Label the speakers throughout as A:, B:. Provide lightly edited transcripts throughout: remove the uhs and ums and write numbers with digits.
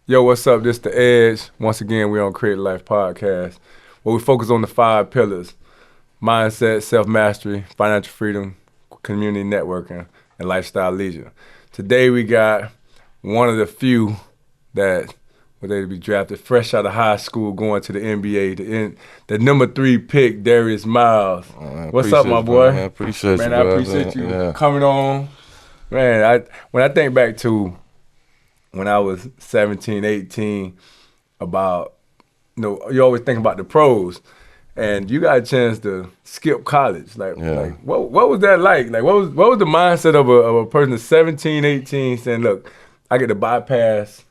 A: Yo, what's up? This the Edge. Once again, we're on Create Life Podcast, where we focus on the 5 pillars: mindset, self-mastery, financial freedom, community networking, and lifestyle leisure. Today we got one of the few that were able to be drafted fresh out of high school going to the NBA, the number 3 pick, Darius Miles. What's up, my boy?
B: Man, appreciate
A: Man,
B: you,
A: I
B: bro.
A: appreciate you
B: Yeah.
A: coming on. Man, when I think back to when I was 17, 18, about, you always think about the pros, and you got a chance to skip college. Like what was that like? Like, what was the mindset of a person that's 17, 18 saying, look, I get to bypass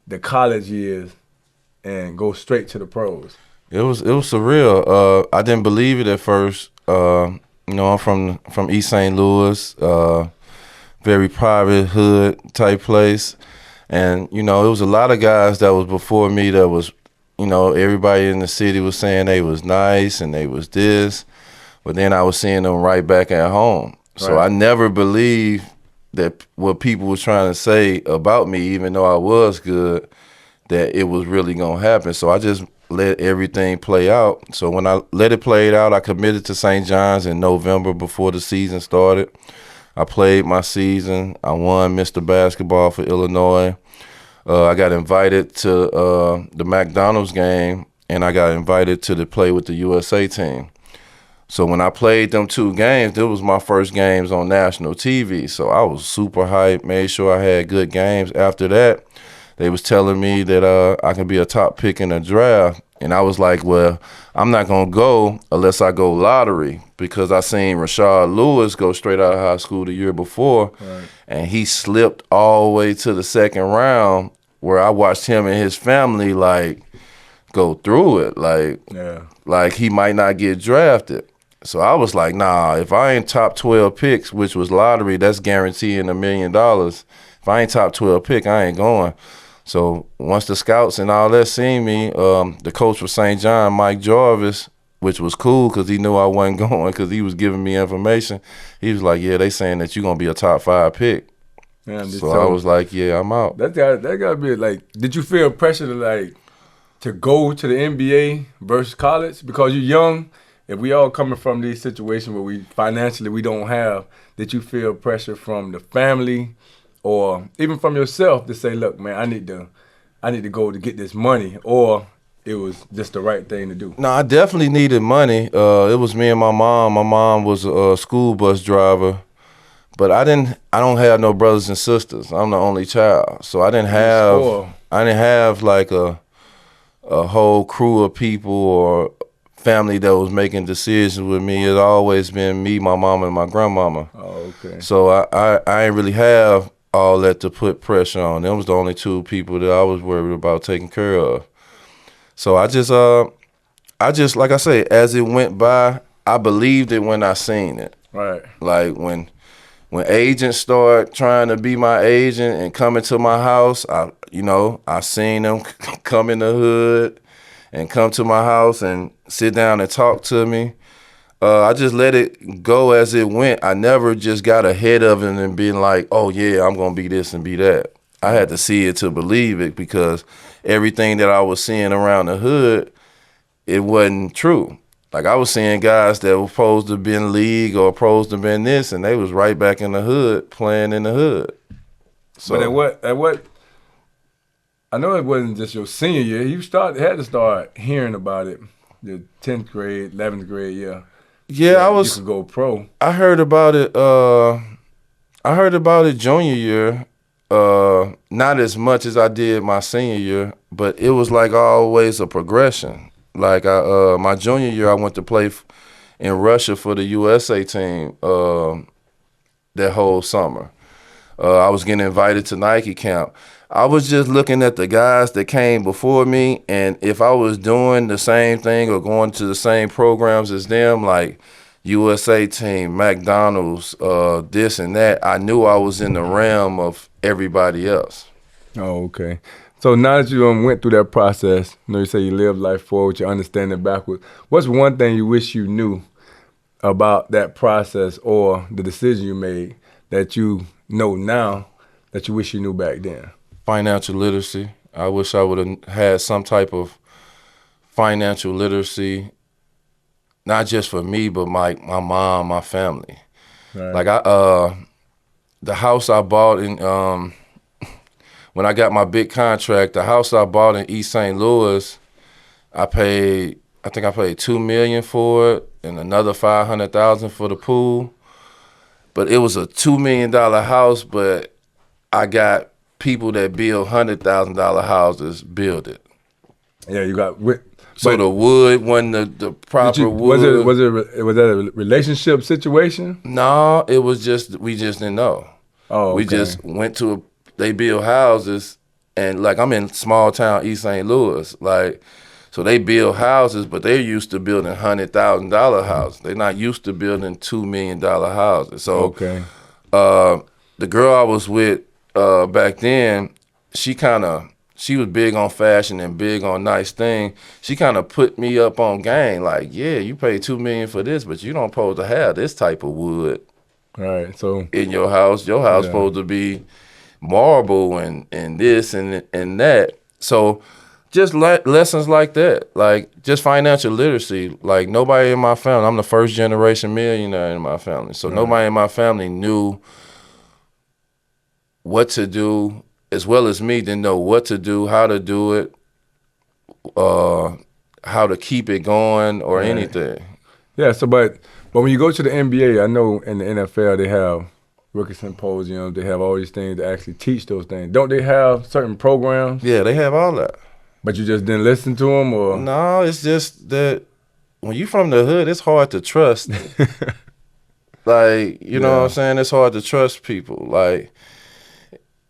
A: the college years and go straight to the pros?
B: It was surreal. I didn't believe it at first. I'm from East St. Louis, very private hood type place. And, it was a lot of guys that was before me that was, everybody in the city was saying they was nice and they was this. But then I was seeing them right back at home. So
A: Right.
B: I never believed that what people was trying to say about me, even though I was good, that it was really going to happen. So I just let everything play out. So when I let it play out, I committed to St. John's in November before the season started. I played my season. I won Mr. Basketball for Illinois. I got invited to the McDonald's game, and I got invited to play with the USA team. So when I played them 2 games, that was my first games on national TV. So I was super hyped, made sure I had good games. After that, they was telling me that I can be a top pick in the draft. And I was like, well, I'm not going to go unless I go lottery, because I seen Rashard Lewis go straight out of high school the year before,
A: Right.
B: and he slipped all the way to the second round, where I watched him and his family, like, go through it.
A: Yeah.
B: Like he might not get drafted. So I was like, nah, if I ain't top 12 picks, which was lottery, that's guaranteeing $1 million. If I ain't top 12 pick, I ain't going. So once the scouts and all that seen me, the coach for St. John, Mike Jarvis, which was cool because he knew I wasn't going because he was giving me information. He was like, yeah, they saying that you're going to be a top 5 pick.
A: Man,
B: So I was like, yeah, I'm out.
A: that gotta be like, did you feel pressure to go to the NBA versus college? Because you're young, if we all coming from these situations where we don't have, did you feel pressure from the family or even from yourself to say, look, man, I need to go to get this money, or it was just the right thing to do?
B: No, I definitely needed money. It was me and my mom. My mom was a school bus driver, but I don't have no brothers and sisters. I'm the only child, so I didn't have like a whole crew of people or family that was making decisions with me. It's always been me, my mama, and my grandmama.
A: Oh, okay.
B: So I ain't really have all that to put pressure on. Them was the only 2 people that I was worried about taking care of. So I just like I say, as it went by, I believed it when I seen it.
A: Right.
B: Like when agents start trying to be my agent and come into my house, I seen them come in the hood and come to my house and sit down and talk to me. I just let it go as it went. I never just got ahead of it and been like, oh yeah, I'm gonna be this and be that. I had to see it to believe it, because everything that I was seeing around the hood, it wasn't true. Like I was seeing guys that were supposed to be in league or supposed to been this, and they was right back in the hood playing in the hood. So
A: But at what I know it wasn't just your senior year. You had to start hearing about it the 10th grade, 11th grade year.
B: yeah,
A: You could go pro.
B: I heard about it. I heard about it junior year. Not as much as I did my senior year, but it was like always a progression. Like my junior year, I went to play in Russia for the USA team that whole summer. I was getting invited to Nike camp. I was just looking at the guys that came before me, and if I was doing the same thing or going to the same programs as them, like USA team, McDonald's, this and that, I knew I was in the realm of everybody else.
A: Oh, okay. So now that you went through that process, you say you lived life forward, you understand it backwards. What's one thing you wish you knew about that process or the decision you made that you know now that you wish you knew back then?
B: Financial literacy. I wish I would have had some type of financial literacy, not just for me, but my mom, my family.
A: Right.
B: Like the house I bought in when I got my big contract, the house I bought in East St. Louis, I think I paid $2 million for it and another $500,000 for the pool. But it was a $2 million house, but I got people that build $100,000 houses build it.
A: Yeah, you got.
B: So the wood wasn't the proper wood.
A: Was that a relationship situation?
B: No, it was just we just didn't know.
A: Oh, okay.
B: We just went to they build houses, and like I'm in small town East St. Louis, like so they build houses, but they're used to building $100,000 houses. They're not used to building $2 million houses. So
A: okay.
B: The girl I was with back then, she was big on fashion and big on nice things. She kind of put me up on game, like, yeah, you pay $2 million for this, but you don't supposed to have this type of wood.
A: Right. So
B: in your house supposed to be marble and this and that. So just lessons like that, like just financial literacy. Like nobody in my family, I'm the first generation millionaire in my family. So nobody in my family knew what to do, as well as me didn't know what to do, how to do it, how to keep it going or anything.
A: Yeah, so but when you go to the NBA, I know in the NFL they have rookie symposiums, they have all these things to actually teach those things. Don't they have certain programs?
B: Yeah, they have all that.
A: But you just didn't listen to them, or?
B: No, it's just that when you from the hood, it's hard to trust. Like, you know what I'm saying? It's hard to trust people. Like,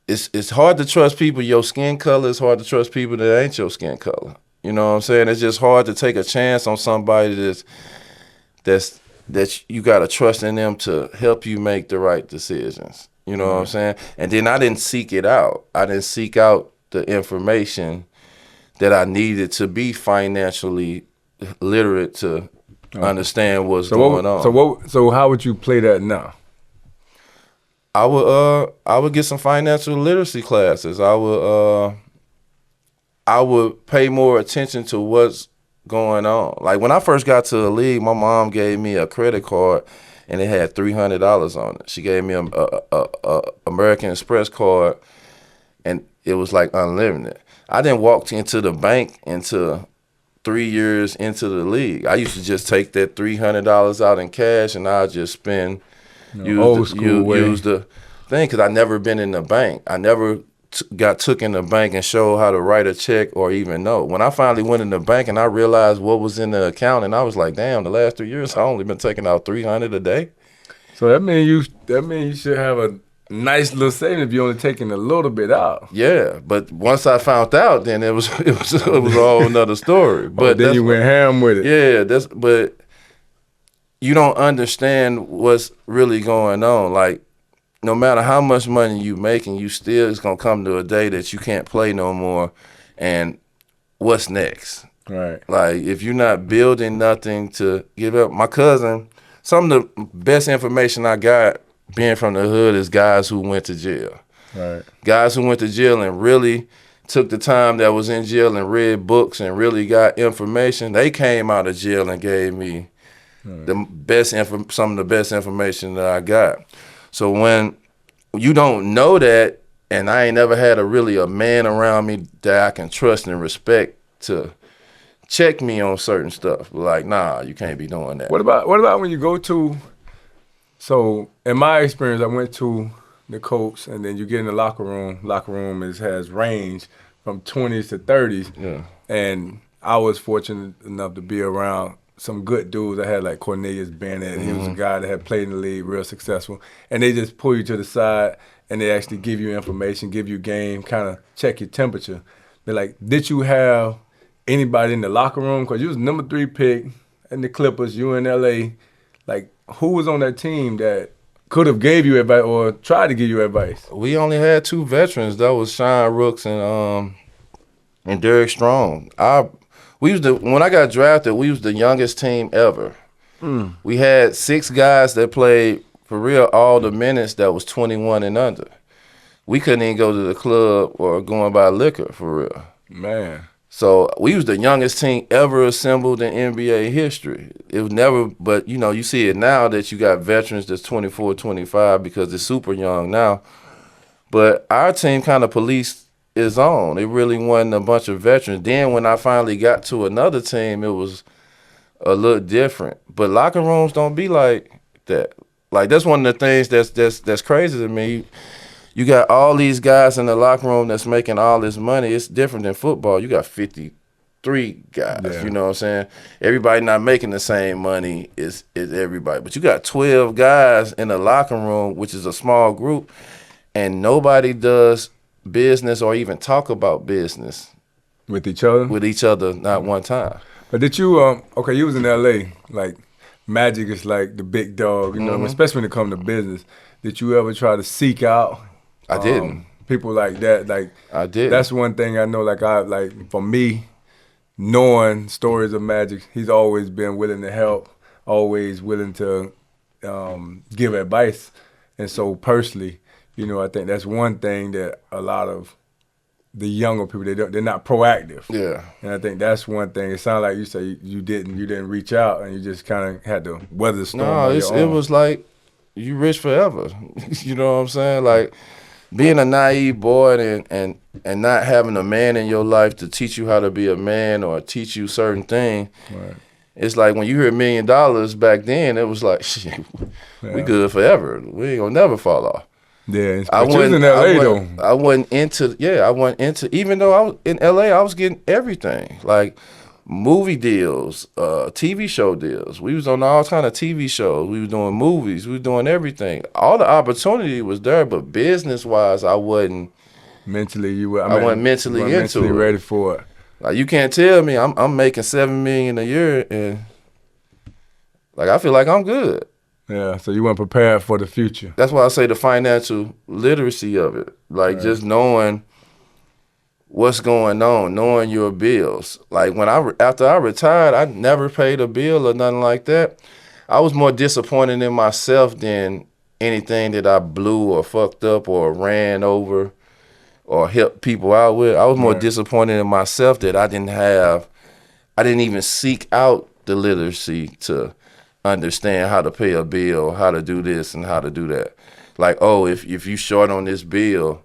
B: it's hard to trust people your skin color. It's hard to trust people that ain't your skin color. You know what I'm saying? It's just hard to take a chance on somebody that you got to trust in them to help you make the right decisions. You know what I'm saying? And then I didn't seek it out. I didn't seek out the information that I needed to be financially literate to understand what's going on.
A: So how would you play that now?
B: I would get some financial literacy classes. I would pay more attention to what's going on. Like when I first got to the league, my mom gave me a credit card and it had $300 on it. She gave me a American Express card and it was like unlimited. I didn't walk into the bank until 3 years into the league. I used to just take that $300 out in cash and I'd just spend, use the thing, because I never been in the bank. I never got took in the bank and showed how to write a check or even know. When I finally went in the bank and I realized what was in the account, and I was like, damn, the last 3 years I only been taking out $300 a day.
A: So that means you should have a nice little savings if you're only taking a little bit out.
B: Yeah, but once I found out, then it was a whole another story. But
A: then you went ham with it.
B: Yeah, but you don't understand what's really going on. Like, no matter how much money you making, you still is gonna come to a day that you can't play no more. And what's next?
A: Right.
B: Like, if you're not building nothing to give up. My cousin, some of the best information I got being from the hood is guys who went to jail.
A: Right.
B: Guys who went to jail and really took the time that was in jail and read books and really got information. They came out of jail and gave me some of the best information that I got. So when you don't know that, and I ain't never had a man around me that I can trust and respect to check me on certain stuff. Like, nah, you can't be doing that.
A: What about when you go to? So in my experience, I went to the Colts, and then you get in the locker room. Locker room has range from 20s to 30s.
B: Yeah.
A: And I was fortunate enough to be around some good dudes. I had like Cornelius Bennett. He was a guy that had played in the league, real successful. And they just pull you to the side, and they actually give you information, give you game, kind of check your temperature. They're like, did you have anybody in the locker room? Because you was number 3 pick in the Clippers, you in L.A., like, who was on that team that could have gave you advice or tried to give you advice?
B: We only had 2 veterans. That was Sean Rooks and Derek Strong. When I got drafted, we was the youngest team ever. We had 6 guys that played for real all the minutes that was 21 and under. we couldn't even go to the club or go and buy liquor for real.
A: Man.
B: So we was the youngest team ever assembled in NBA history. It was never, but you know, you see it now that you got veterans that's 24, 25 because they're super young now. But our team kind of policed its own. It really wasn't a bunch of veterans. Then when I finally got to another team, it was a little different. But locker rooms don't be like that. Like that's one of the things that's crazy to me. You got all these guys in the locker room that's making all this money. It's different than football. You got 53 guys,
A: Yeah.
B: you know what I'm saying? Everybody not making the same money as everybody. But you got 12 guys in the locker room, which is a small group, and nobody does business or even talk about business
A: With each other?
B: not one time.
A: But did you, okay, you was in L.A., like, Magic is like the big dog, you know, especially when it comes to business. Did you ever try to seek out
B: I didn't.
A: people like that? Like,
B: I did.
A: That's one thing I know, like for me, knowing stories of Magic, he's always been willing to help, always willing to give advice. And so personally, you know, I think that's one thing that a lot of the younger people, they're not proactive.
B: Yeah.
A: And I think that's one thing. It sounded like you say you didn't reach out and you just kind of had to weather the storm.
B: No, it was like you rich forever. You know what I'm saying? Like being a naive boy and not having a man in your life to teach you how to be a man or teach you certain things.
A: Right.
B: It's like when you heard $1 million back then, it was like, shit, we good forever. We ain't gonna never fall off.
A: Yeah, but you was in LA though.
B: I wasn't into, even though I was in LA, I was getting everything. Like movie deals, TV show deals. We was on all kind of TV shows. We was doing movies. We was doing everything. All the opportunity was there, but business wise, I wasn't
A: mentally.
B: I wasn't mentally into
A: mentally
B: it.
A: ready for it.
B: Like you can't tell me I'm making $7 million a year and like I feel like I'm good.
A: Yeah, so you weren't prepared for the future.
B: That's why I say the financial literacy of it. Like just knowing what's going on, knowing your bills. Like when after I retired, I never paid a bill or nothing like that. I was more disappointed in myself than anything that I blew or fucked up or ran over or helped people out with. I was more disappointed in myself that I didn't even seek out the literacy to understand how to pay a bill, how to do this and how to do that. Like, oh, if you short on this bill,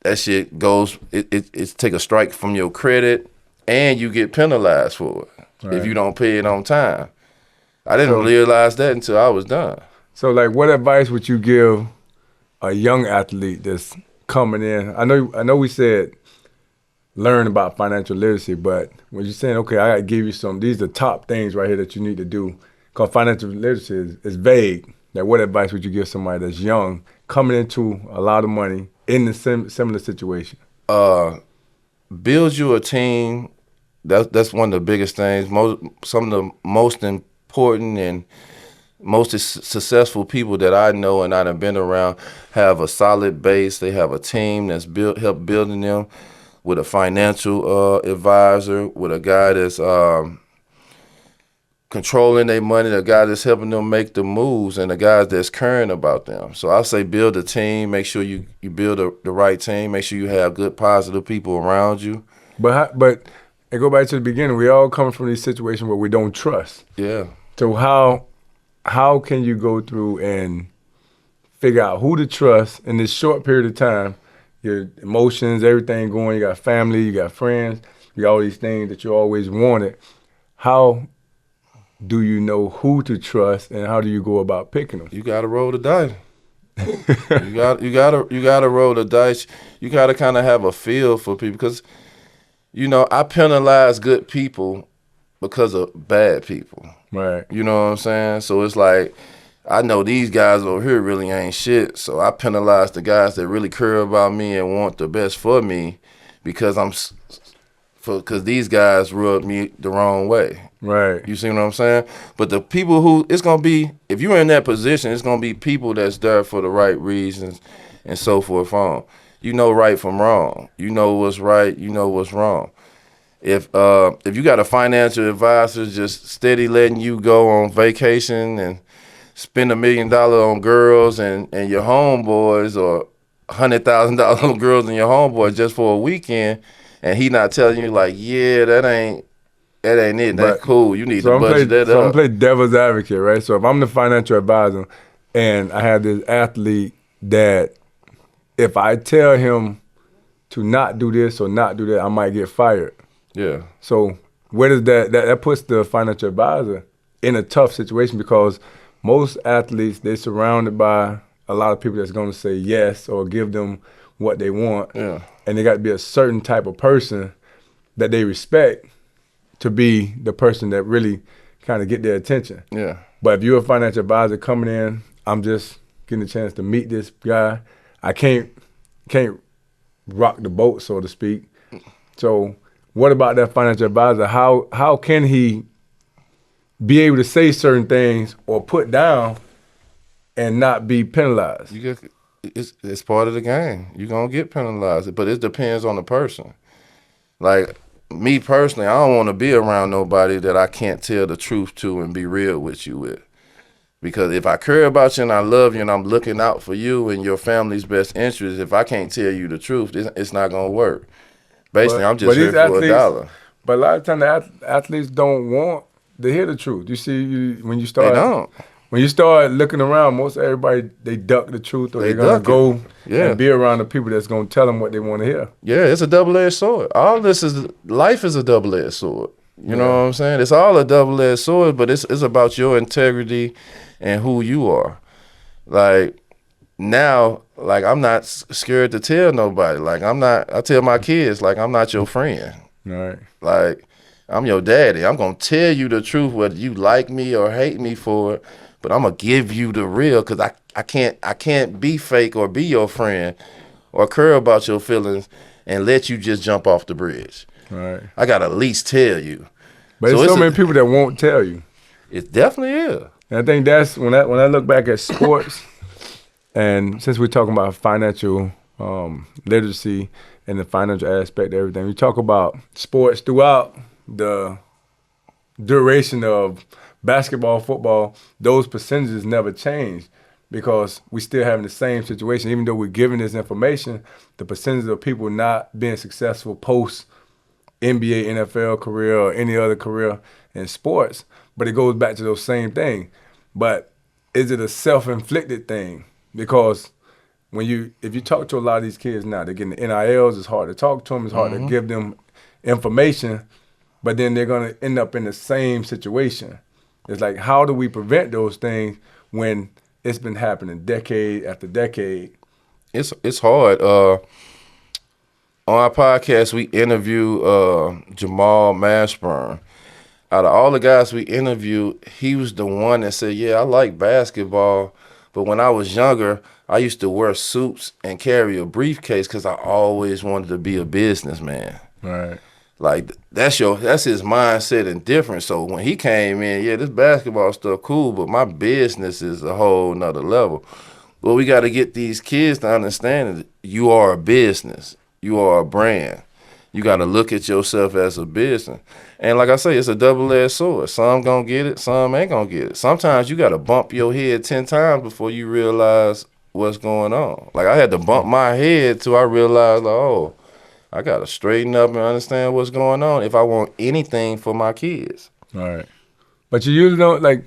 B: that shit goes, it's take a strike from your credit and you get penalized for it if you don't pay it on time. I didn't realize that until I was done.
A: So like what advice would you give a young athlete that's coming in? I know we said learn about financial literacy, but when you're saying, okay, I gotta give you these are the top things right here that you need to do, because financial literacy is vague. Like what advice would you give somebody that's young, coming into a lot of money in the similar situation?
B: Build you a team. That's one of the biggest things. Some of the most important and most successful people that I know and I've been around have a solid base. They have a team that's help building them, with a financial advisor, with a guy that's controlling their money, a guy that's helping them make the moves, and a guy that's caring about them. So I say build a team, make sure you build the right team, make sure you have good, positive people around you.
A: But and go back to the beginning, we all come from these situations where we don't trust.
B: Yeah.
A: So how can you go through and figure out who to trust in this short period of time? Your emotions, everything going, you got family, you got friends, you got all these things that you always wanted. How do you know who to trust and how do you go about picking them?
B: You gotta roll the dice. you gotta roll the dice. You gotta kind of have a feel for people, because you know I penalize good people because of bad people.
A: Right.
B: You know what I'm saying? So it's like, I know these guys over here really ain't shit, so I penalize the guys that really care about me and want the best for me, because because these guys rub me the wrong way.
A: Right.
B: You see what I'm saying? But the people who, it's gonna be, if you're in that position, it's gonna be people that's there for the right reasons and so forth on. You know right from wrong. You know what's right, you know what's wrong. If you got a financial advisor just steady letting you go on vacation and spend $1 million on girls and your homeboys, or $100,000 girls in your homeboy just for a weekend, and he not telling you like, yeah, that ain't it. That's
A: But
B: cool. You need
A: so
B: to
A: I'm
B: budget
A: play
B: that
A: so I'm
B: up.
A: play devil's advocate, right? So if I'm the financial advisor and I have this athlete that if I tell him to not do this or not do that, I might get fired.
B: Yeah.
A: So where does that puts the financial advisor in a tough situation because most athletes they're surrounded by a lot of people that's going to say yes or give them what they want,
B: Yeah.
A: and they got to be a certain type of person that they respect to be the person that really kind of get their attention.
B: Yeah.
A: But if you're a financial advisor coming in, I'm just getting a chance to meet this guy. I can't rock the boat, so to speak. So what about that financial advisor? How can he be able to say certain things or put down and not be penalized?
B: It's part of the game. You're gonna get penalized, but it depends on the person. Like me personally, I don't want to be around nobody that I can't tell the truth to and be real with you with. Because if I care about you and I love you and I'm looking out for you and your family's best interest, if I can't tell you the truth, it's not gonna work. Basically, I'm just here for $1.
A: But a lot of times the athletes don't want to hear the truth. You see, when you
B: They
A: start
B: don't.
A: when you start looking around, most everybody they duck the truth or
B: They
A: they're gonna
B: duck
A: go
B: it. Yeah.
A: and be around the people that's gonna tell them what they want to hear.
B: Yeah, it's a double-edged sword. All this life is a double-edged sword. You know what I'm saying? It's all a double-edged sword, but it's about your integrity and who you are. Like now, like I'm not scared to tell nobody. Like I tell my kids, like I'm not your friend.
A: Right.
B: Like I'm your daddy. I'm gonna tell you the truth, whether you like me or hate me for it. But I'm gonna give you the real, cause I can't be fake or be your friend or care about your feelings and let you just jump off the bridge.
A: Right.
B: I gotta at least tell you.
A: But there's so many people that won't tell you.
B: It definitely is.
A: And I think that's when I look back at sports, and since we're talking about financial literacy and the financial aspect of everything, we talk about sports throughout the duration of basketball, football. Those percentages never change because we still having the same situation. Even though we're giving this information, the percentage of people not being successful post NBA, NFL career or any other career in sports, but it goes back to those same things. But is it a self-inflicted thing? Because if you talk to a lot of these kids now, they're getting the NILs, it's hard to talk to them, it's hard to give them information, but then they're gonna end up in the same situation. It's like, how do we prevent those things when it's been happening decade after decade?
B: It's hard. On our podcast, we interview Jamal Mashburn. Out of all the guys we interviewed, he was the one that said, yeah, I like basketball, but when I was younger, I used to wear suits and carry a briefcase because I always wanted to be a businessman.
A: Right.
B: Like, that's his mindset and difference. So when he came in, yeah, this basketball stuff cool, but my business is a whole nother level. Well, we got to get these kids to understand that you are a business. You are a brand. You got to look at yourself as a business. And like I say, it's a double-edged sword. Some gonna get it, some ain't gonna get it. Sometimes you got to bump your head 10 times before you realize what's going on. Like I had to bump my head till I realized, like, oh, I got to straighten up and understand what's going on if I want anything for my kids.
A: All right. But you usually don't, like,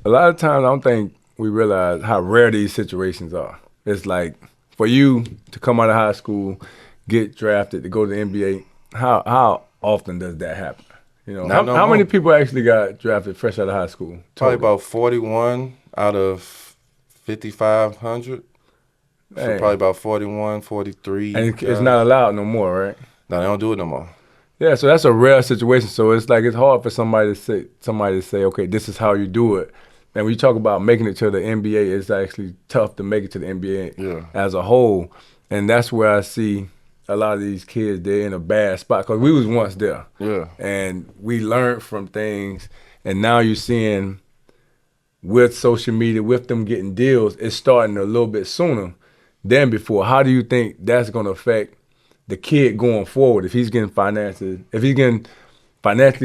A: a lot of times I don't think we realize how rare these situations are. It's like, for you to come out of high school, get drafted, to go to the NBA, how often does that happen? You know, how many people actually got drafted fresh out of high school?
B: Probably about 41 out of 5,500. So probably about 41, 43.
A: And it's not allowed no more, right?
B: No, they don't do it no more.
A: Yeah, so that's a rare situation. So it's like it's hard for somebody to say, okay, this is how you do it. And when you talk about making it to the NBA, it's actually tough to make it to the NBA as a whole. And that's where I see a lot of these kids, they're in a bad spot because we was once there.
B: Yeah.
A: And we learned from things. And now you're seeing with social media, with them getting deals, it's starting a little bit sooner than before. How do you think that's going to affect the kid going forward if he's getting financially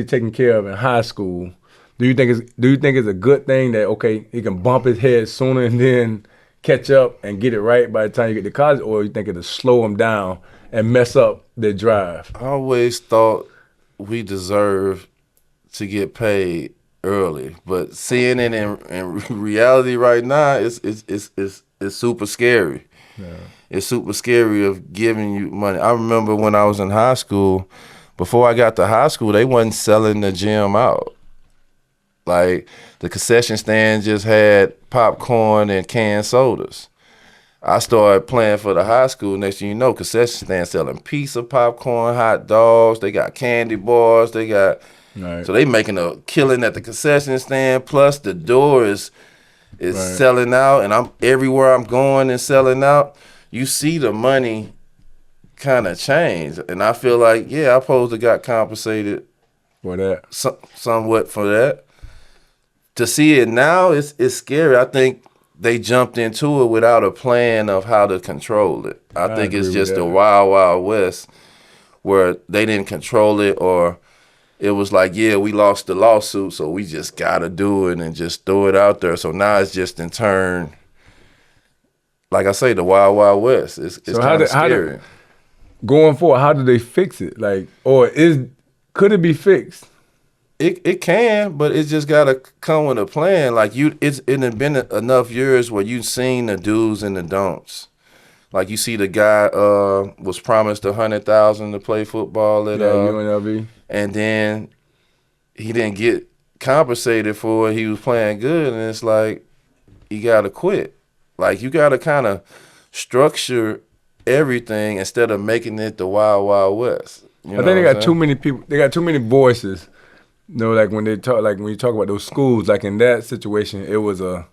A: taken care of in high school? Do you think it's a good thing that, okay, he can bump his head sooner and then catch up and get it right by the time you get to college, or you think it'll slow them down and mess up their drive?
B: I always thought we deserved to get paid early, but seeing it in reality right now, it's super scary.
A: Yeah.
B: It's super scary of giving you money. I remember when I was in high school, before I got to high school, they wasn't selling the gym out. Like, the concession stand just had popcorn and canned sodas. I started playing for the high school. Next thing you know, concession stand selling pizza, popcorn, hot dogs. They got candy bars. They got
A: Right.
B: so they making a killing at the concession stand. Plus the door is
A: Right.
B: selling out, and I'm everywhere I'm going and selling out. You see the money kind of change, and I feel like I supposed to got compensated
A: For that.
B: somewhat for that. To see it now, it's scary. I think they jumped into it without a plan of how to control it. I think
A: agree
B: it's
A: with
B: just
A: that.
B: the wild, wild west where they didn't control it, or it was like, we lost the lawsuit, so we just got to do it and just throw it out there. So now it's just in turn, like I say, the wild, wild west. It's
A: So
B: kind of scary.
A: Going forward, how do they fix it? Like, or could it be fixed?
B: It can, but it just gotta come with a plan. Like it had been enough years where you've seen the do's and the don'ts. Like you see the guy was promised $100,000 to play football at
A: UNLV.
B: and then he didn't get compensated for it. He was playing good, and it's like he gotta quit. Like you gotta kind of structure everything instead of making it the wild, wild west. You know
A: I think they
B: what
A: got
B: I'm
A: too
B: saying?
A: many people. They got too many voices. Like when they talk, like when you talk about those schools, like in that situation, it was a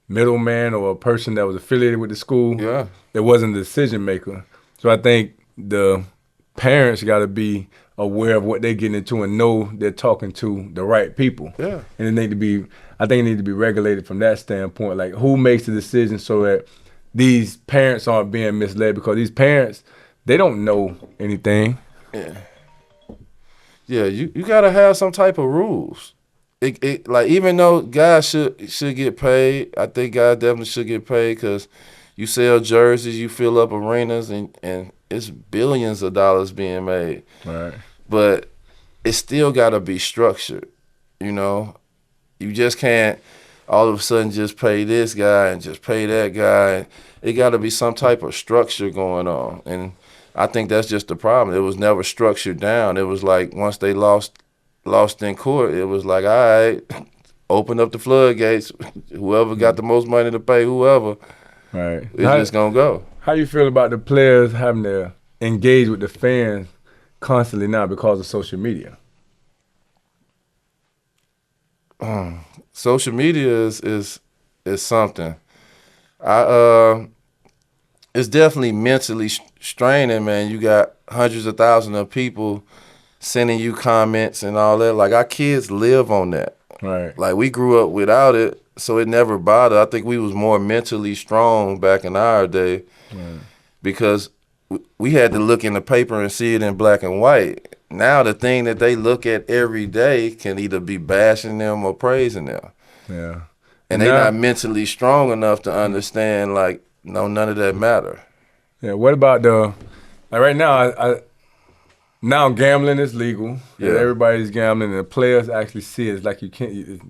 A: middleman or a person that was affiliated with the school.
B: Yeah.
A: It wasn't the decision maker. So I think the parents got to be aware of what they're getting into and know they're talking to the right people.
B: Yeah.
A: And it need to be, I think it needs to be regulated from that standpoint. Like who makes the decision so that these parents aren't being misled, because these parents, they don't know anything.
B: Yeah. Yeah, you gotta have some type of rules. It like, even though guys should get paid, I think guys definitely should get paid, because you sell jerseys, you fill up arenas, and it's billions of dollars being made.
A: Right.
B: But it still gotta be structured. You know, you just can't all of a sudden just pay this guy and just pay that guy. It gotta be some type of structure going on, and I think that's just the problem. It was never structured down. It was like once they lost in court, it was like, all right, open up the floodgates. Whoever got the most money to pay whoever,
A: Right.
B: it's just going to go.
A: How you feel about the players having to engage with the fans constantly now because of social media?
B: Social media is something. It's definitely mentally straining, man. You got hundreds of thousands of people sending you comments and all that. Like, our kids live on that.
A: Right.
B: Like, we grew up without it, so it never bothered. I think we was more mentally strong back in our day, because we had to look in the paper and see it in black and white. Now the thing that they look at every day can either be bashing them or praising them.
A: Yeah.
B: And they're not mentally strong enough to understand, like, no, none of that matter.
A: Yeah. What about like right now? Now gambling is legal.
B: Yeah.
A: Everybody's gambling, and the players actually see it. It's like you can't.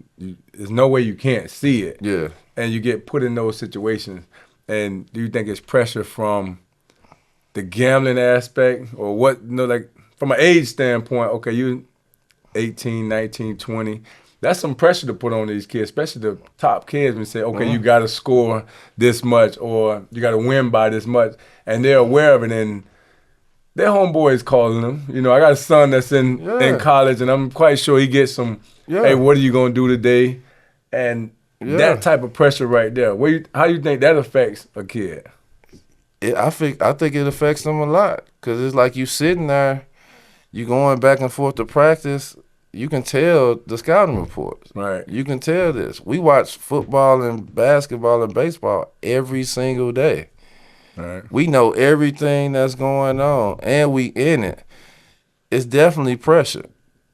A: There's no way you can't see it.
B: Yeah.
A: And you get put in those situations. And do you think it's pressure from the gambling aspect, or what? Like from an age standpoint, okay, you 18, 19, 20. That's some pressure to put on these kids, especially the top kids, and say, okay, you got to score this much, or you got to win by this much, and they're aware of it, and their homeboys calling them. I got a son that's in college, and I'm quite sure he gets some, hey, what are you going to do today? And that type of pressure right there, how do you think that affects a kid?
B: I think it affects them a lot, because it's like you sitting there, you going back and forth to practice. You can tell the scouting reports.
A: Right.
B: You can tell this. We watch football and basketball and baseball every single day.
A: Right.
B: We know everything that's going on, and we in it. It's definitely pressure.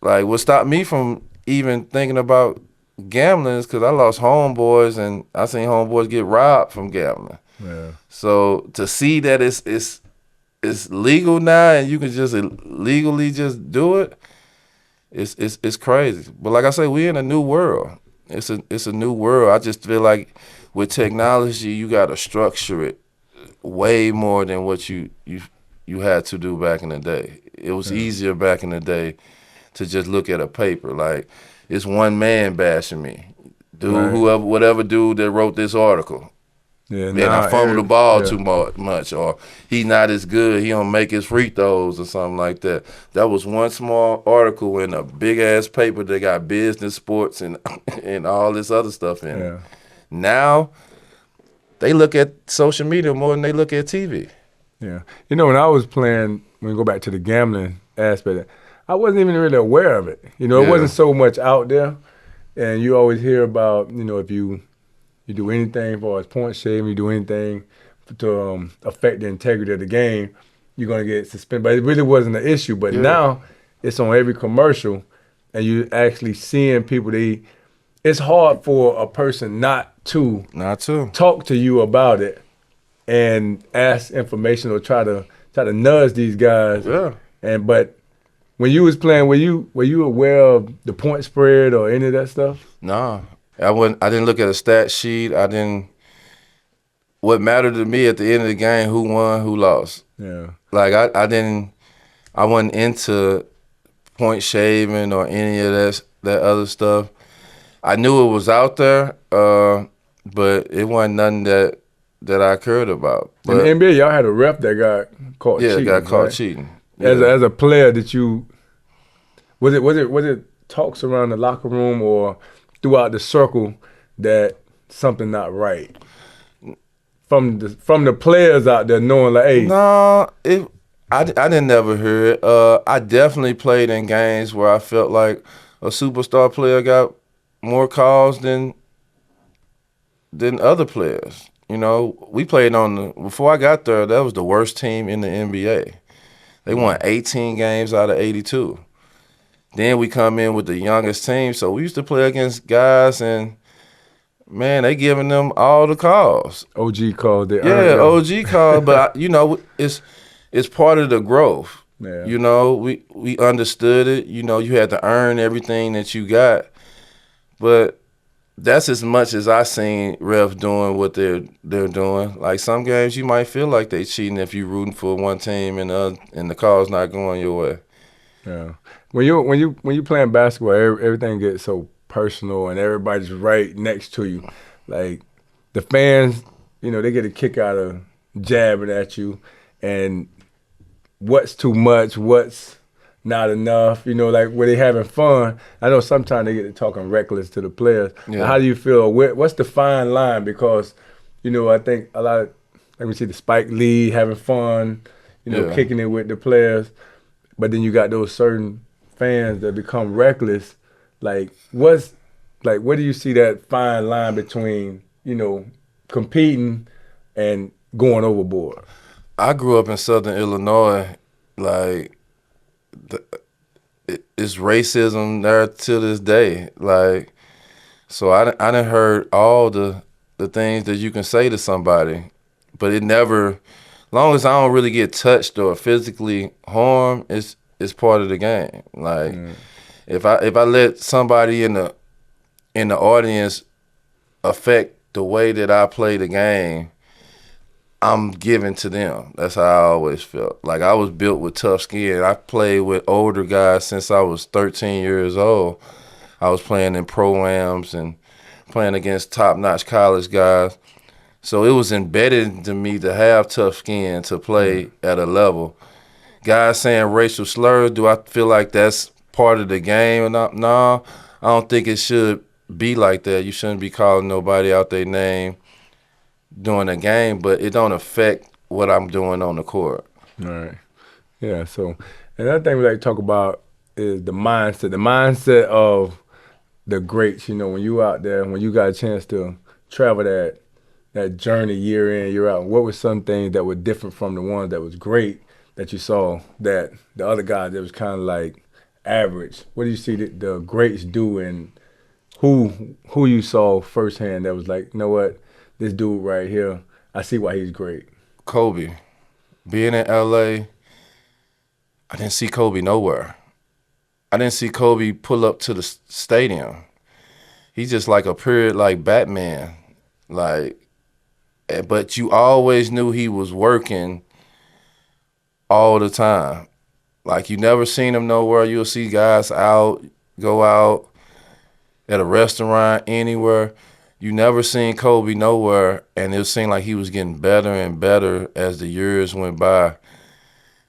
B: Like, what stopped me from even thinking about gambling is because I lost homeboys and I seen homeboys get robbed from gambling.
A: Yeah.
B: So to see that it's legal now and you can just legally just do it, it's crazy. But like I say, we in a new world. It's a new world. I just feel like with technology, you got to structure it way more than what you had to do back in the day. It was easier back in the day to just look at a paper. Like, it's one man bashing me. Dude, whoever, whatever dude that wrote this article.
A: Yeah,
B: And I fumbled the ball too much, or he not as good, he don't make his free throws or something like that. That was one small article in a big-ass paper that got business, sports, and and all this other stuff in it. Now, they look at social media more than they look at TV.
A: Yeah. You know, when I was playing, when we go back to the gambling aspect, I wasn't even really aware of it. You know, it wasn't so much out there. And you always hear about, you know, if you do anything for as point shaving, you do anything to affect the integrity of the game, you're going to get suspended. But it really wasn't an issue. But now it's on every commercial, and you're actually seeing people. It's hard for a person not to talk to you about it and ask information or try to nudge these guys.
B: Yeah.
A: But when you was playing, were you aware of the point spread or any of that stuff?
B: Nah. I didn't look at a stat sheet. What mattered to me at the end of the game, who won, who lost.
A: Yeah.
B: Like I wasn't into point shaving or any of that other stuff. I knew it was out there, but it wasn't nothing that I cared about. But
A: in the NBA, y'all had a ref that got caught cheating.
B: Yeah, got caught cheating. Yeah.
A: As a player, was it talks around the locker room or throughout the circle that something not right from the players out there knowing like, hey?
B: No, I didn't never hear it. I definitely played in games where I felt like a superstar player got more calls than other players. You know, we played before I got there, that was the worst team in the NBA. They won 18 games out of 82. Then we come in with the youngest team, so we used to play against guys and, man, they giving them all the calls.
A: OG calls.
B: OG calls, but, you know, it's part of the growth.
A: Yeah.
B: You know, we understood it. You know, you had to earn everything that you got. But that's as much as I seen refs doing what they're doing. Like some games, you might feel like they cheating if you rooting for one team and the call's not going your way.
A: Yeah. When you playing basketball, everything gets so personal and everybody's right next to you. Like the fans, you know, they get a kick out of jabbing at you and what's too much, what's not enough, you know, like where they having fun. I know sometimes they get to talking reckless to the players. Yeah. How do you feel? What's the fine line? Because, you know, I think a lot of, like we see the Spike Lee having fun, you know, kicking it with the players. But then you got those certain fans that become reckless. Like, where do you see that fine line between, you know, competing and going overboard?
B: I grew up in Southern Illinois, like, it's racism there to this day. Like, so I done heard all the things that you can say to somebody, but it never, long as I don't really get touched or physically harmed, it's part of the game. Like, if I let somebody in the audience affect the way that I play the game, I'm giving to them. That's how I always felt. Like, I was built with tough skin. I played with older guys since I was 13 years old. I was playing in pro-ams and playing against top-notch college guys. So it was embedded to me to have tough skin to play at a level. Guys saying racial slurs, do I feel like that's part of the game or not? No, I don't think it should be like that. You shouldn't be calling nobody out their name during a game, but it don't affect what I'm doing on the court.
A: All right. Yeah, so another thing we like to talk about is the mindset. The mindset of the greats, you know, when you out there, when you got a chance to travel that journey year in, year out, what were some things that were different from the ones that was great that you saw that the other guys that was kind of like average? What do you see the greats do and who you saw firsthand that was like, you know what, this dude right here, I see why he's great.
B: Kobe. Being in LA, I didn't see Kobe nowhere. I didn't see Kobe pull up to the stadium. He's just like appeared like Batman. Like, but you always knew he was working all the time. Like you never seen him nowhere. You'll see guys go out at a restaurant, anywhere. You never seen Kobe nowhere, and it seemed like he was getting better and better as the years went by.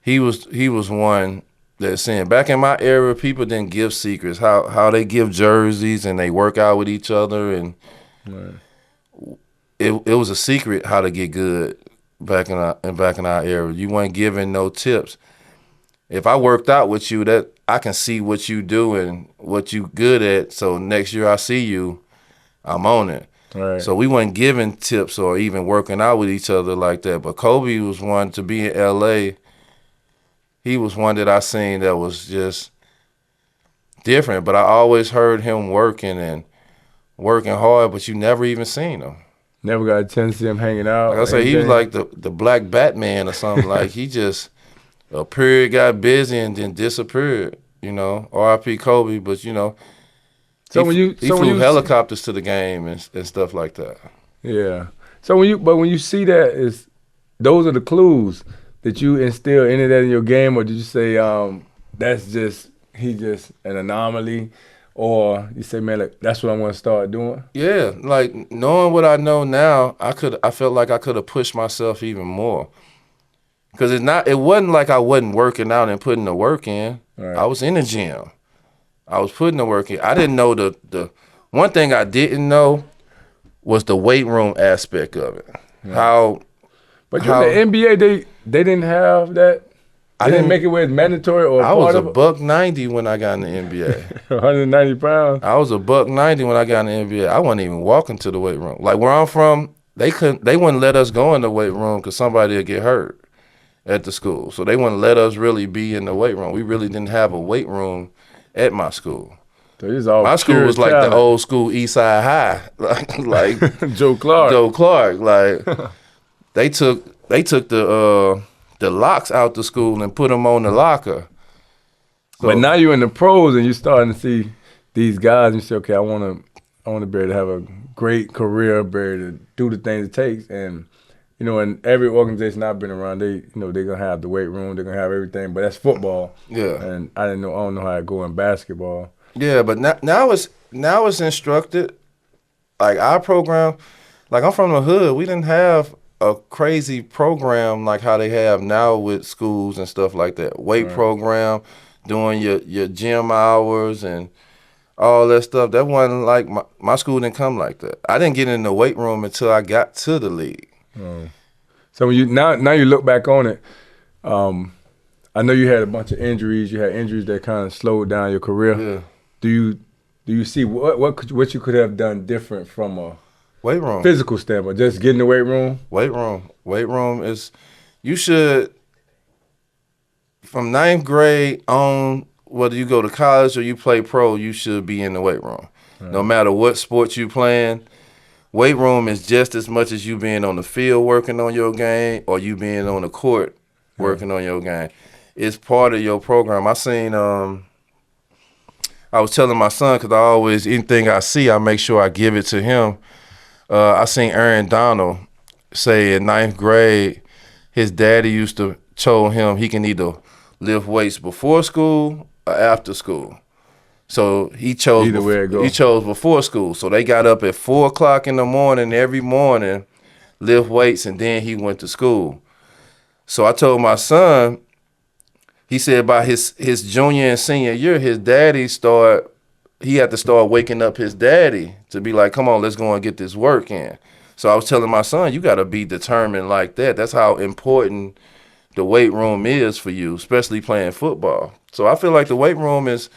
B: He was one that saying back in my era, people didn't give secrets. How they give jerseys and they work out with each other, and it was a secret how to get good back in our era. You weren't giving no tips. If I worked out with you, that I can see what you do and what you good at. So next year I see you, I'm on it.
A: Right.
B: So we weren't giving tips or even working out with each other like that. But Kobe was one to be in LA. He was one that I seen that was just different. But I always heard him working hard, but you never even seen him.
A: Never got a chance to see him hanging out.
B: Like I say, he was like the Black Batman or something. Like he just appeared, got busy, and then disappeared. You know, R.I.P. Kobe. But you know,
A: so
B: he flew helicopters to the game and stuff like that.
A: Yeah. So when you see that, those are the clues that you instill into that in your game, or did you say he's just an anomaly, or you say, man, look, that's what I want to start doing?
B: Yeah, like knowing what I know now, I felt like I could have pushed myself even more. Because it wasn't like I wasn't working out and putting the work in. Right. I was in the gym. I was putting the work in. I didn't know the one thing I didn't know was the weight room aspect of it. Yeah.
A: But in the NBA, they didn't have that. They didn't make it where it's mandatory or
B: I was a $190 when I got in the NBA.
A: 190 pounds.
B: I was a $190 when I got in the NBA. I wasn't even walking to the weight room. Like where I'm from, they wouldn't let us go in the weight room because somebody would get hurt at the school. So they wouldn't let us really be in the weight room. We really didn't have a weight room at my school.
A: So
B: my school was like the old school East Side High, like
A: Joe Clark.
B: Like they took the locks out the school and put them on the locker. So,
A: but now you're in the pros and you're starting to see these guys and you say, okay, I want to be able to have a great career, be able to do the things it takes. And you know, in every organization I've been around, they're gonna have the weight room, they're gonna have everything, but that's football.
B: Yeah.
A: And I don't know how it go in basketball.
B: Yeah, but now it's instructed. Like our program, like I'm from the hood, we didn't have a crazy program like how they have now with schools and stuff like that. Weight program, doing your gym hours and all that stuff. That wasn't like my school didn't come like that. I didn't get in the weight room until I got to the league.
A: So when now you look back on it, I know you had a bunch of injuries. You had injuries that kind of slowed down your career.
B: Yeah.
A: Do you see what you could have done different from a
B: weight room
A: physical standpoint? Just get in the weight room.
B: Weight room is you should from 9th grade on. Whether you go to college or you play pro, you should be in the weight room. Right. No matter what sport you playing. Weight room is just as much as you being on the field working on your game or you being on the court working on your game. It's part of your program. I was telling my son, because anything I see, I make sure I give it to him. I seen Aaron Donald say in 9th grade, his daddy used to tell him he can either lift weights before school or after school. So he chose before school. So they got up at 4 o'clock in the morning every morning, lift weights, and then he went to school. So I told my son, he said by his junior and senior year, his daddy he had to start waking up his daddy to be like, come on, let's go and get this work in. So I was telling my son, you got to be determined like that. That's how important the weight room is for you, especially playing football. So I feel like the weight room is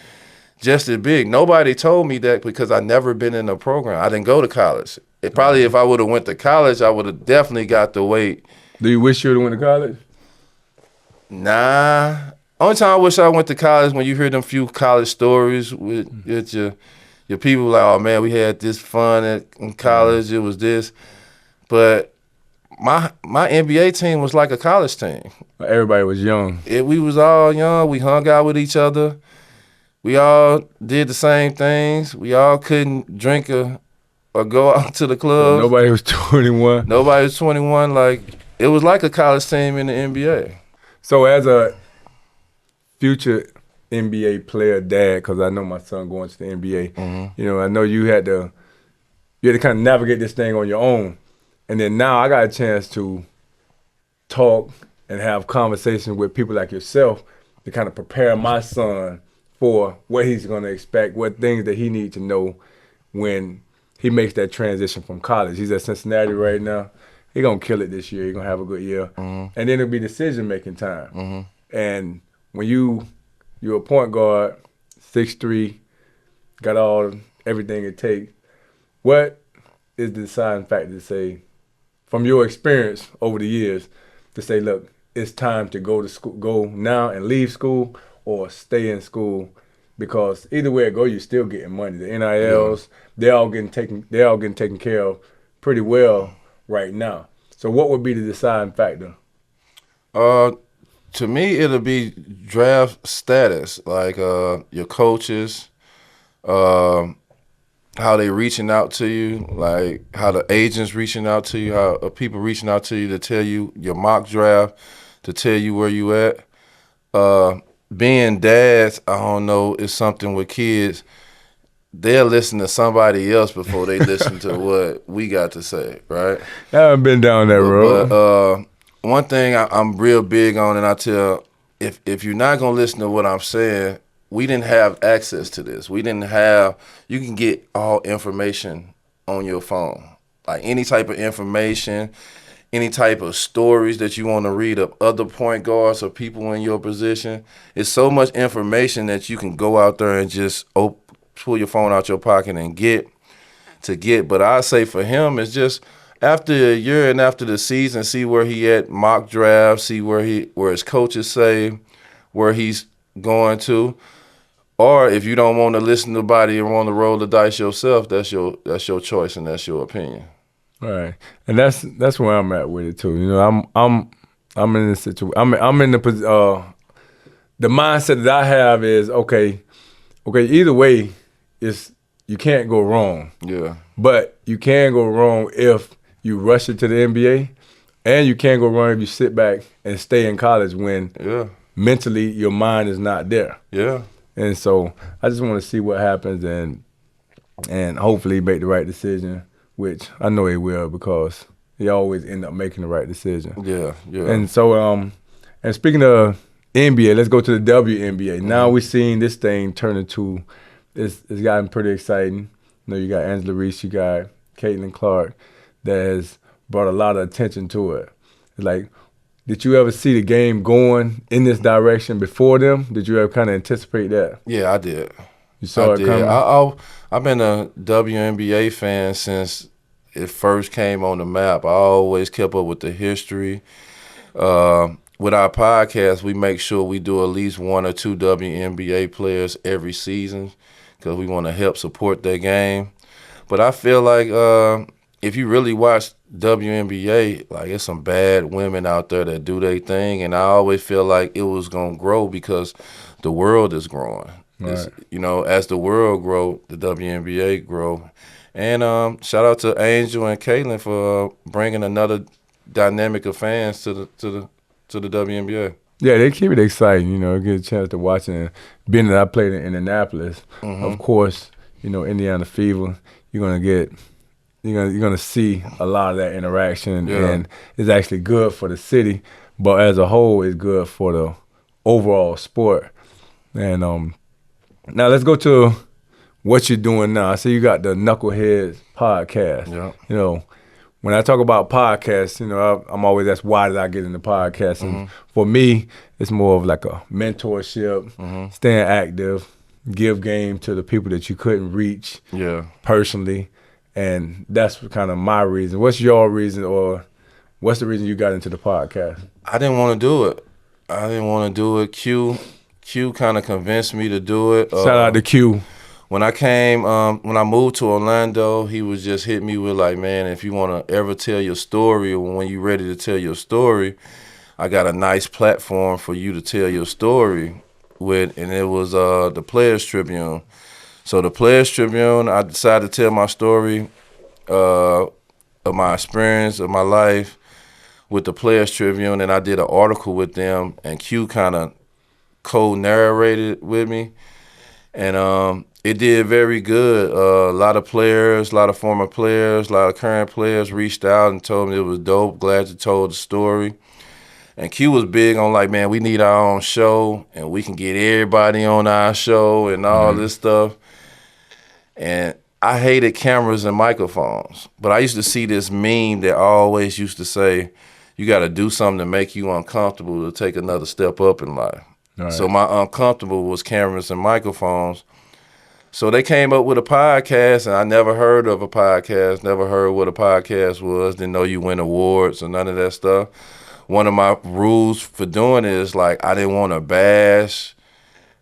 B: just as big. Nobody told me that because I never been in a program. I didn't go to college. If I would have went to college, I would have definitely got the weight.
A: Do you wish you would have went to college?
B: Nah. Only time I wish I went to college when you hear them few college stories with your your people like, oh man, we had this fun in college. It was this, but my NBA team was like a college team.
A: Everybody was young.
B: We was all young. We hung out with each other. We all did the same things. We all couldn't drink or go out to the clubs.
A: Nobody was 21.
B: Nobody was 21. Like, it was like a college team in the NBA.
A: So as a future NBA player dad, because I know my son going to the NBA, you know, I know you had to kind of navigate this thing on your own. And then now I got a chance to talk and have conversations with people like yourself to kind of prepare my son for what he's going to expect, what things that he needs to know when he makes that transition from college. He's at Cincinnati right now. He's going to kill it this year. He's going to have a good year. And then it'll be decision-making time. And when you're a point guard, 6'3", got everything it takes, what is the deciding factor to say, from your experience over the years, to say, look, it's time to go to school, go now and leave school, or stay in school? Because either way it go, you're still getting money. The NILs, they're all getting taken care of pretty well right now. So what would be the deciding factor?
B: To me, it'll be draft status, like your coaches, how they reaching out to you, like how the agents reaching out to you, how people reaching out to you to tell you your mock draft, to tell you where you at. Being dads, I don't know, is something with kids. They'll listen to somebody else before they listen to what we got to say, right?
A: I haven't been down that road.
B: But one thing I'm real big on, and I tell, if you're not gonna listen to what I'm saying, we didn't have access to this. We didn't have. You can get all information on your phone, like any type of information, any type of stories that you want to read of other point guards or people in your position. It's so much information that you can go out there and just pull your phone out your pocket and get. But I say for him, it's just after a year and after the season, see where he at, mock draft, see where his coaches say where he's going to. Or if you don't want to listen to nobody and want to roll the dice yourself, that's your choice and that's your opinion.
A: Right, and that's where I'm at with it too. You know, I'm in this situation. I'm in the mindset that I have is okay. Either way, you can't go wrong.
B: Yeah.
A: But you can go wrong if you rush it to the NBA, and you can't go wrong if you sit back and stay in college when mentally your mind is not there.
B: Yeah.
A: And so I just want to see what happens and hopefully make the right decision, which I know he will because he always end up making the right decision.
B: Yeah, yeah.
A: And so, and speaking of NBA, let's go to the WNBA. Now we're seeing this thing turn into, it's gotten pretty exciting. You know, you got Angela Reese, you got Caitlin Clark, that has brought a lot of attention to it. It's like, did you ever see the game going in this direction before them? Did you ever kind of anticipate that?
B: Yeah, I did.
A: You saw it coming?
B: I've been a WNBA fan since it first came on the map. I always kept up with the history. With our podcast, we make sure we do at least one or two WNBA players every season because we want to help support their game. But I feel like if you really watch WNBA, like it's some bad women out there that do their thing, and I always feel like it was gonna grow because the world is growing.
A: Right.
B: You know, as the world grow, the WNBA grow. And shout out to Angel and Caitlin for bringing another dynamic of fans to the WNBA.
A: Yeah, they keep it exciting. You know, get a chance to watch it. And being that I played in Indianapolis, of course, you know, Indiana Fever, you're gonna see a lot of that interaction, and it's actually good for the city, but as a whole, it's good for the overall sport. And now let's go to what you're doing now. I see you got the Knuckleheads podcast.
B: Yeah.
A: You know, when I talk about podcasts, you know, I'm always asked, why did I get into podcasting? For me, it's more of like a mentorship, staying active, give game to the people that you couldn't reach personally. And that's kind of my reason. What's your reason, or what's the reason you got into the podcast?
B: I didn't want to do it. Q kind of convinced me to do it.
A: Shout out to Q.
B: when I moved to Orlando, he was just hit me with like, man, if you want to ever tell your story or when you're ready to tell your story, I got a nice platform for you to tell your story with, and it was the Players Tribune. So the Players Tribune, I decided to tell my story of my experience of my life with the Players Tribune, and I did an article with them, and Q kind of co-narrated with me, and it did very good. A lot of players, a lot of former players, a lot of current players reached out and told me it was dope. Glad you told the story. And Q was big on like, man, we need our own show, and we can get everybody on our show and all this stuff. And I hated cameras and microphones, but I used to see this meme that always used to say, you got to do something to make you uncomfortable to take another step up in life. Right. So my uncomfortable was cameras and microphones. So they came up with a podcast, and I never heard of a podcast, never heard what a podcast was, didn't know you win awards or none of that stuff. One of my rules for doing it is like I didn't want to bash,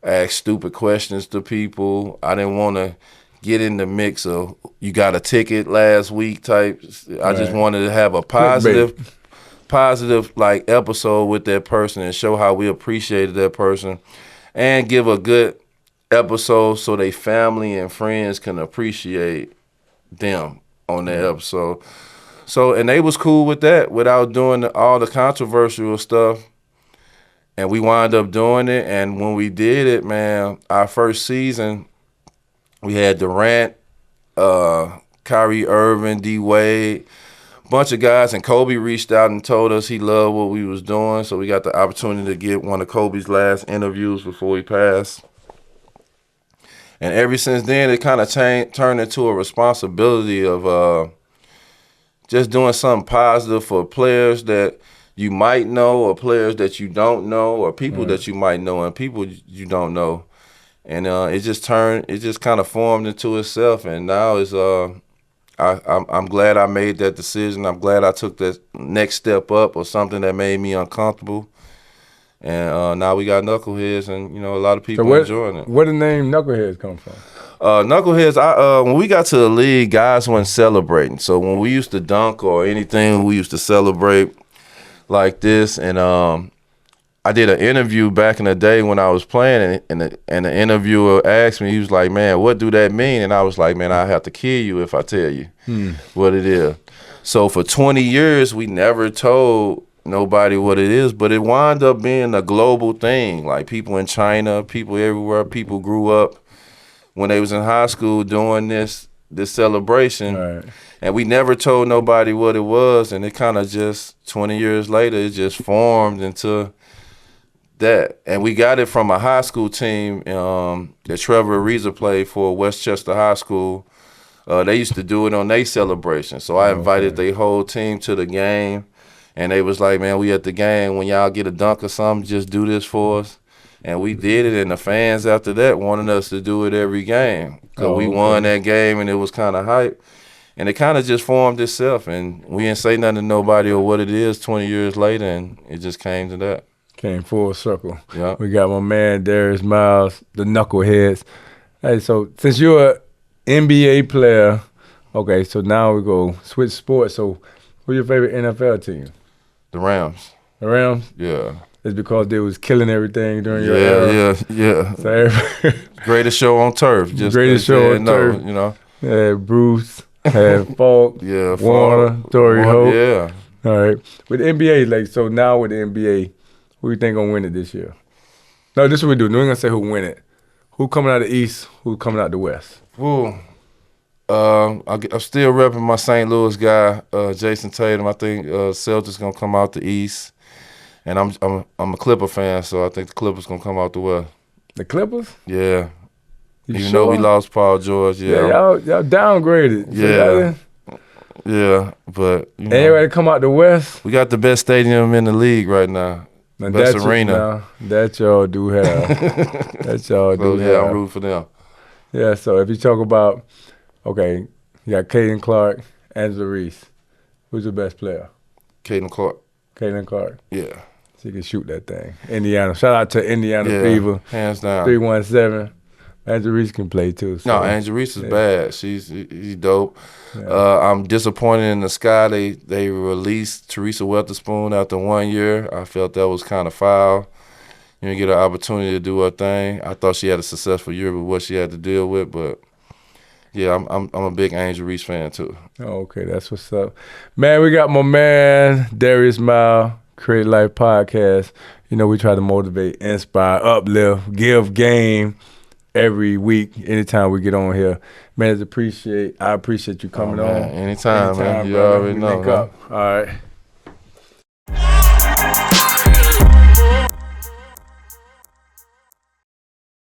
B: ask stupid questions to people. I didn't want to get in the mix of you got a ticket last week type. I just wanted to have a positive like episode with that person and show how we appreciated that person and give a good episode so they family and friends can appreciate them on that episode. So, and they was cool with that without doing all the controversial stuff. And we wound up doing it. And when we did it, man, our first season, we had Durant, Kyrie Irving, D. Wade, bunch of guys, and Kobe reached out and told us he loved what we was doing. So we got the opportunity to get one of Kobe's last interviews before he passed. And ever since then, it kind of turned into a responsibility of just doing something positive for players that you might know or players that you don't know or people that you might know and people you don't know. And it just kind of formed into itself. And now it's I'm glad I made that decision. I'm glad I took that next step up or something that made me uncomfortable. And now we got Knuckleheads, and a lot of people enjoying it.
A: Where the name Knuckleheads come from?
B: Knuckleheads, when we got to the league, guys weren't celebrating. So when we used to dunk or anything, we used to celebrate like this. And I did an interview back in the day when I was playing, and the interviewer asked me, he was like, man, what do that mean? And I was like, man, I have to kill you if I tell you what it is. So for 20 years, we never told nobody what it is, but it wound up being a global thing. Like people in China, people everywhere, people grew up when they was in high school doing this celebration, and we never told nobody what it was, and it kind of just 20 years later, it just formed into that. And we got it from a high school team that Trevor Ariza played for, Westchester High School. They used to do it on their celebration, so I invited their whole team to the game, and they was like, man, we at the game, when y'all get a dunk or something, just do this for us. And we did it, and the fans after that wanted us to do it every game. So we won that game, and it was kind of hype. And it kind of just formed itself, and we didn't say nothing to nobody or what it is 20 years later, and it just came to that.
A: Came full circle.
B: Yeah.
A: We got my man, Darius Miles, the Knuckleheads. Hey, so since you're an NBA player, okay, so now we go switch sports. So who's your favorite NFL team?
B: The Rams.
A: The Rams?
B: Yeah.
A: It's because they was killing everything during your era?
B: Yeah.
A: So
B: greatest show on turf. Just
A: greatest show on turf. Had Bruce, had Falk, Warner, Torrey Hope.
B: Yeah.
A: All right. With the NBA, like, so now with the NBA, who you think gonna win it this year? No, this is what we do. We ain't gonna say who win it. Who coming out of the East, who coming out the West?
B: Ooh. I'm still repping my St. Louis guy, Jason Tatum. I think Celtics gonna come out the East. And I'm a Clipper fan, so I think the Clippers gonna come out the West.
A: The Clippers?
B: Yeah. Even though we lost Paul George,
A: y'all downgraded.
B: Yeah, but
A: anybody come out the West?
B: We got the best stadium in the league right now. Best arena.
A: That y'all do have. That y'all do have.
B: Yeah, I'm rooting for them.
A: Yeah, so if you talk about, okay, you got Caden Clark, Angela Reese. Who's the best player?
B: Caden Clark.
A: Caden Clark.
B: Yeah.
A: She can shoot that thing. Indiana. Shout out to Indiana Fever.
B: Hands down.
A: 317. Angel Reese can play too. So.
B: No, Angel Reese is bad. He's dope. Yeah. I'm disappointed in the Sky. They released Teresa Weatherspoon after 1 year. I felt that was kind of foul. You didn't get an opportunity to do her thing. I thought she had a successful year with what she had to deal with, but yeah, I'm a big Angel Reese fan too.
A: Oh, okay, that's what's up. Man, we got my man, Darius Miles, Create Life Podcast. You know, we try to motivate, inspire, uplift, give game every week, anytime we get on here. Man, I appreciate you coming on.
B: Anytime, man. You already know.
A: All right.